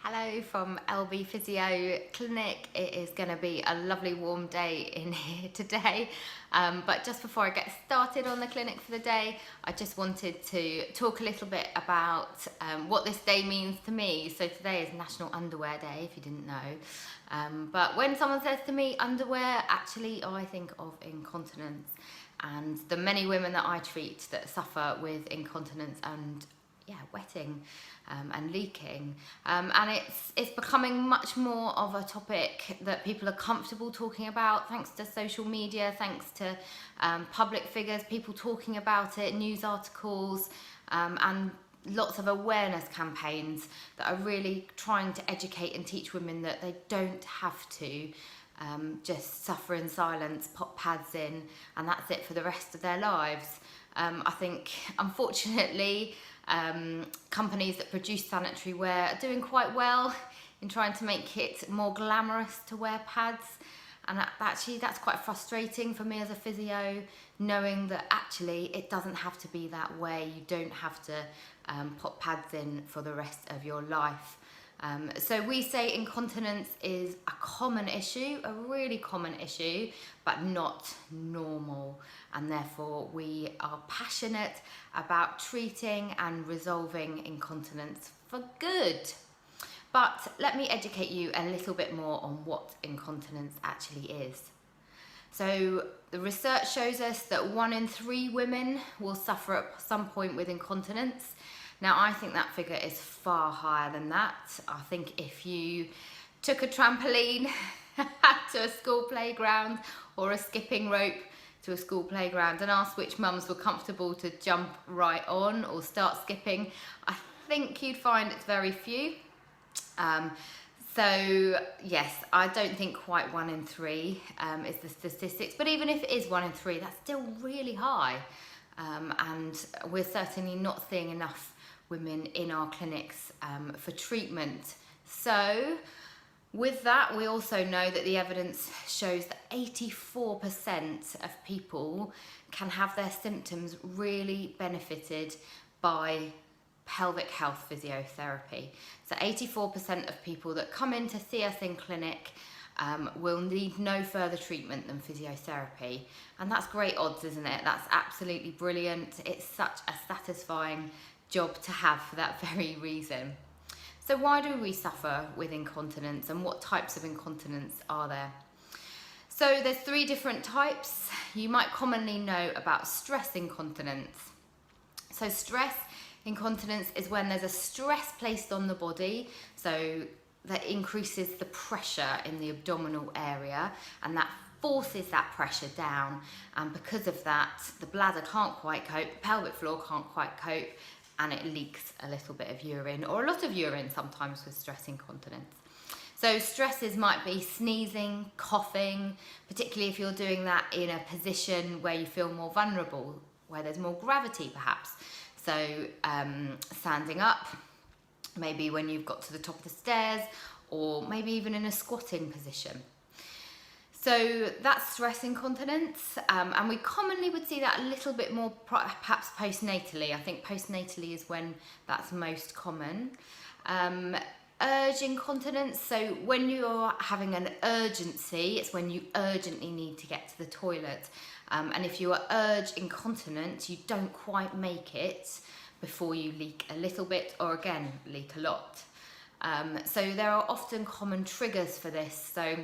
Hello from LB-Physio clinic. It is going to be a lovely warm day in here today, but just before I get started on the clinic for the day, I just wanted to talk a little bit about what this day means to me. So today is National Underwear Day, if you didn't know, but when someone says to me underwear, actually I think of incontinence and the many women that I treat that suffer with incontinence and wetting and leaking, and it's becoming much more of a topic that people are comfortable talking about, thanks to social media, thanks to public figures, people talking about it, news articles, and lots of awareness campaigns that are really trying to educate and teach women that they don't have to just suffer in silence, pop pads in, and that's it for the rest of their lives. I think, unfortunately, companies that produce sanitary wear are doing quite well in trying to make it more glamorous to wear pads, and that's quite frustrating for me as a physio, knowing that actually it doesn't have to be that way. You don't have to pop pads in for the rest of your life. So we say incontinence is a common issue, a really common issue, but not normal, and therefore we are passionate about treating and resolving incontinence for good. But let me educate you a little bit more on what incontinence actually is. So the research shows us that 1 in 3 women will suffer at some point with incontinence. Now, I think that figure is far higher than that. I think if you took a trampoline to a school playground or a skipping rope to a school playground and asked which mums were comfortable to jump right on or start skipping, I think you'd find it's very few. So yes, I don't think quite 1 in 3 is the statistics, but even if it is 1 in 3, that's still really high. And we're certainly not seeing enough women in our clinics for treatment. So with that, we also know that the evidence shows that 84% of people can have their symptoms really benefited by pelvic health physiotherapy. So 84% of people that come in to see us in clinic will need no further treatment than physiotherapy. And that's great odds, isn't it? That's absolutely brilliant. It's such a satisfying job to have for that very reason. So why do we suffer with incontinence, and what types of incontinence are there? So there's 3 different types. You might commonly know about stress incontinence. So stress incontinence is when there's a stress placed on the body, so that increases the pressure in the abdominal area, and that forces that pressure down, and because of that the bladder can't quite cope, the pelvic floor can't quite cope, and it leaks a little bit of urine, or a lot of urine sometimes with stress incontinence. So stresses might be sneezing, coughing, particularly if you're doing that in a position where you feel more vulnerable, where there's more gravity perhaps. So standing up, maybe when you've got to the top of the stairs, or maybe even in a squatting position. So that's stress incontinence, and we commonly would see that a little bit more perhaps postnatally. I think postnatally is when that's most common. Urge incontinence, so when you're having an urgency, it's when you urgently need to get to the toilet. And if you are urge incontinent, you don't quite make it before you leak a little bit, or again, leak a lot. So there are often common triggers for this. So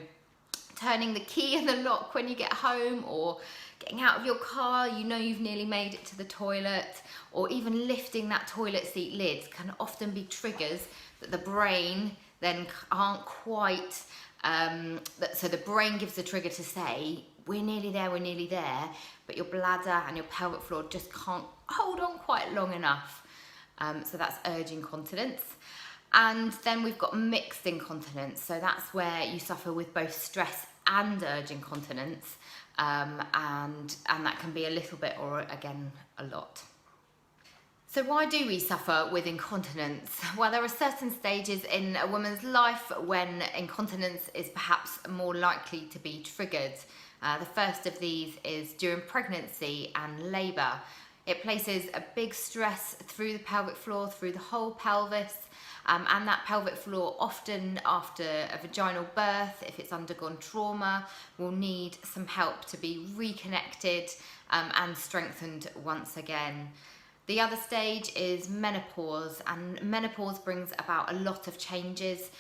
turning the key in the lock when you get home, or getting out of your car, you know you've nearly made it to the toilet, or even lifting that toilet seat lid can often be triggers that the brain then aren't quite, so the brain gives the trigger to say, we're nearly there, but your bladder and your pelvic floor just can't hold on quite long enough. So that's urge incontinence. And then we've got mixed incontinence, so that's where you suffer with both stress and urge incontinence, and that can be a little bit, or again, a lot. So why do we suffer with incontinence? Well, there are certain stages in a woman's life when incontinence is perhaps more likely to be triggered. The first of these is during pregnancy and labour. It places a big stress through the pelvic floor, through the whole pelvis, And that pelvic floor, often after a vaginal birth, if it's undergone trauma, will need some help to be reconnected and strengthened once again. The other stage is menopause, and menopause brings about a lot of changes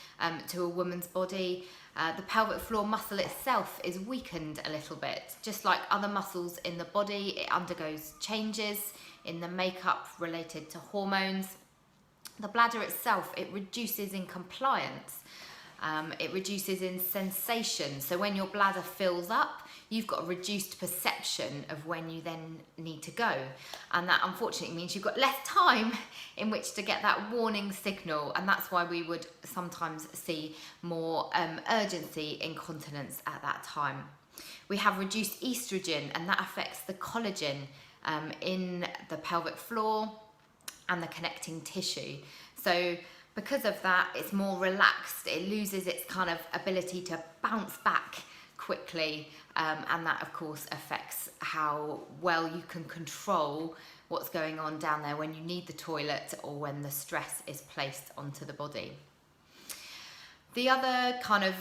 to a woman's body. The pelvic floor muscle itself is weakened a little bit. Just like other muscles in the body, it undergoes changes in the makeup related to hormones. The bladder itself, it reduces in compliance. It reduces in sensation. So when your bladder fills up, you've got a reduced perception of when you then need to go. And that unfortunately means you've got less time in which to get that warning signal. And that's why we would sometimes see more urgency incontinence at that time. We have reduced estrogen, and that affects the collagen in the pelvic floor and the connecting tissue. So because of that, it's more relaxed. It loses its kind of ability to bounce back quickly, and that of course affects how well you can control what's going on down there when you need the toilet or when the stress is placed onto the body. The other kind of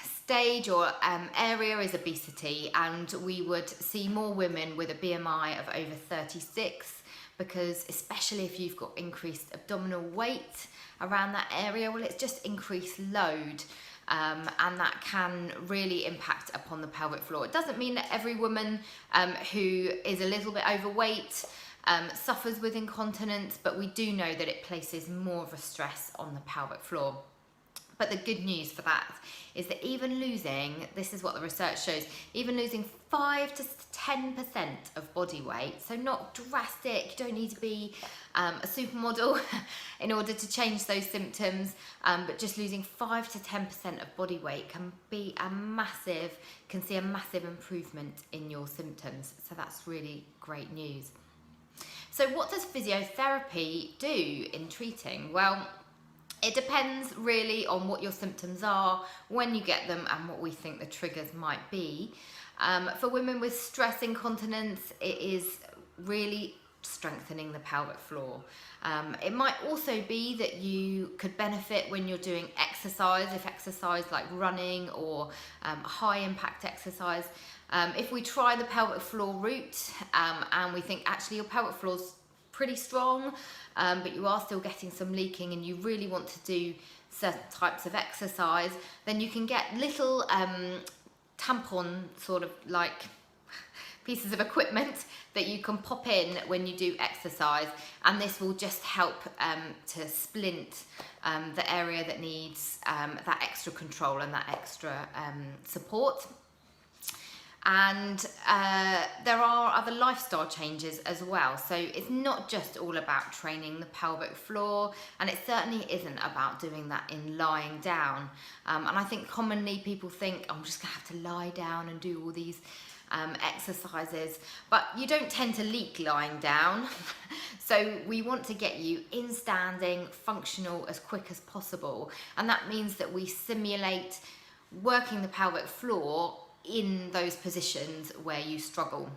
stage or area is obesity, and we would see more women with a BMI of over 36, because especially if you've got increased abdominal weight around that area, well, it's just increased load, and that can really impact upon the pelvic floor. It doesn't mean that every woman who is a little bit overweight suffers with incontinence, but we do know that it places more of a stress on the pelvic floor. But the good news for that is that even losing, this is what the research shows, even losing 5 to 10% of body weight, so not drastic, you don't need to be a supermodel in order to change those symptoms, but just losing 5 to 10% of body weight can see a massive improvement in your symptoms. So that's really great news. So what does physiotherapy do in treating? Well, it depends really on what your symptoms are, when you get them, and what we think the triggers might be. For women with stress incontinence, it is really strengthening the pelvic floor. It might also be that you could benefit when you're doing exercise, if exercise like running or high impact exercise. If we try the pelvic floor route and we think actually your pelvic floor's pretty strong, but you are still getting some leaking and you really want to do certain types of exercise, then you can get little tampon sort of like pieces of equipment that you can pop in when you do exercise, and this will just help to splint the area that needs that extra control and that extra support. And there are other lifestyle changes as well. So it's not just all about training the pelvic floor, and it certainly isn't about doing that in lying down. And I think commonly people think, I'm just gonna have to lie down and do all these exercises, but you don't tend to leak lying down. So we want to get you in standing, functional as quick as possible. And that means that we simulate working the pelvic floor in those positions where you struggle.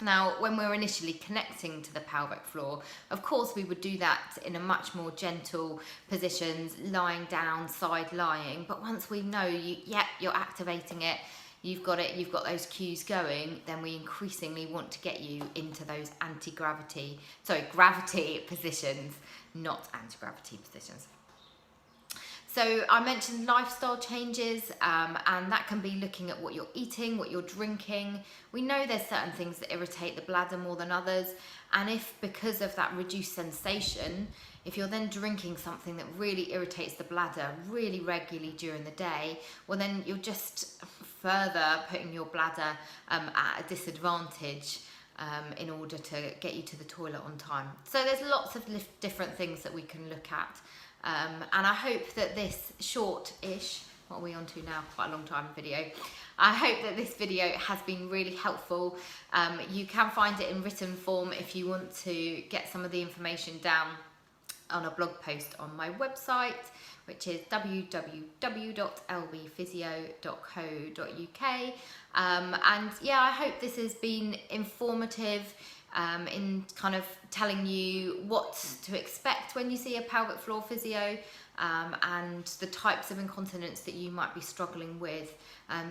Now, when we're initially connecting to the pelvic floor, of course we would do that in a much more gentle positions, lying down, side lying, but once we know you're activating it, you've got those cues going, then we increasingly want to get you into those gravity positions, not anti-gravity positions. So I mentioned lifestyle changes, and that can be looking at what you're eating, what you're drinking. We know there's certain things that irritate the bladder more than others, and if because of that reduced sensation, if you're then drinking something that really irritates the bladder really regularly during the day, well then you're just further putting your bladder at a disadvantage in order to get you to the toilet on time. So there's lots of different things that we can look at. And I hope that this short-ish, what are we on to now, quite a long time video, I hope that this video has been really helpful. You can find it in written form if you want to get some of the information down on a blog post on my website, which is www.lbphysio.co.uk. And yeah, I hope this has been informative. in kind of telling you what to expect when you see a pelvic floor physio, and the types of incontinence that you might be struggling with.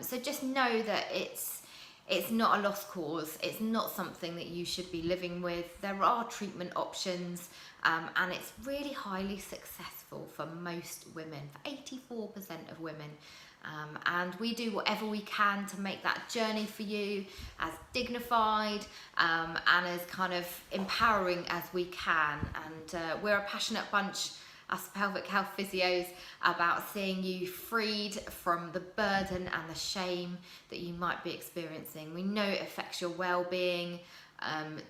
So just know that it's not a lost cause. It's not something that you should be living with. There are treatment options, and it's really highly successful for most women, for 84% of women. And we do whatever we can to make that journey for you as dignified and as kind of empowering as we can. And we're a passionate bunch, us pelvic health physios, about seeing you freed from the burden and the shame that you might be experiencing. We know it affects your well-being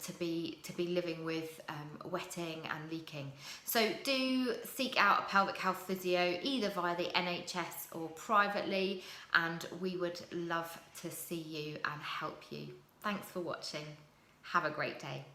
to be living with wetting and leaking. So do seek out a pelvic health physio, either via the NHS or privately, and we would love to see you and help you. Thanks for watching. Have a great day.